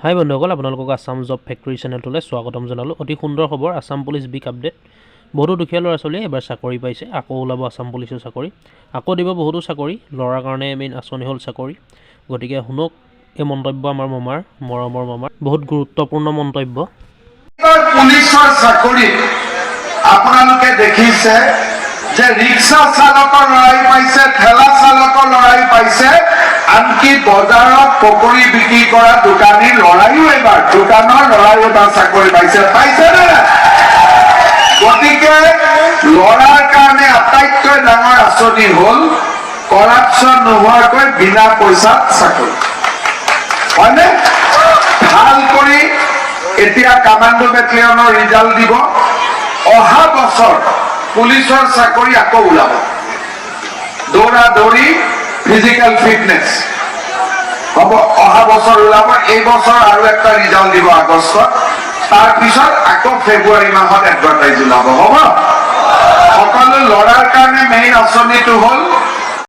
হাই বন্ধুসকল, আপোনালোকক Assam job factory চেনেলটোলৈ স্বাগতম জনালোঁ। অতি সুন্দৰ খবৰ, আসাম পুলিচ বিগ আপডেট। বহুতো দুখীয়া ল'ৰা ছোৱালীয়ে এবাৰ চাকৰি পাইছে, আকৌ ওলাব আসাম পুলিচৰ চাকৰি, আকৌ দিব বহুতো চাকৰি। ল'ৰাৰ কাৰণে মেইন আঁচনি হ'ল চাকৰি। গতিকে শুনক এই মন্তব্য আমাৰ মৰমৰ মামাৰ বহুত গুৰুত্বপূৰ্ণ মন্তব্য। পুলিচৰ চাকৰি আপোনালোকে দেখিছে যে ৰিক্সা চালকৰ ল'ৰাই পাইছে, ঠেলা চালকৰ ল'ৰাই পাইছে, আনকি বজাৰত পকৰি বিক্ৰী কৰা দোকানীৰ ল'ৰাইও এবাৰ চাকৰি পাইছে নে? গতিকে ল'ৰাৰ কাৰণে আটাইতকৈ ডাঙৰ আঁচনি হ'ল কৰাপশ্যন নোহোৱাকৈ বিনা পইচাত চাকৰি, হয়নে? ভাল কৰি এতিয়া কামাণ্ডো বেটেলিয়নৰ ৰিজাল্ট দিব, অহা বছৰ পুলিচৰ চাকৰি আকৌ ওলাব। দৌৰা দৌৰি ফিজিকেল ফিটনেছ হ'ব, অহা বছৰ ওলাব। এই বছৰ আৰু একটা ৰিজাল্ট দিব আগষ্টত, তাৰপিছত আকৌ ফেব্ৰুৱাৰী মাহত এডভাৰটাইজ ওলাব। হ'ব, সকলো ল'ৰাৰ কাৰণে মেইন আঁচনিটো হ'ল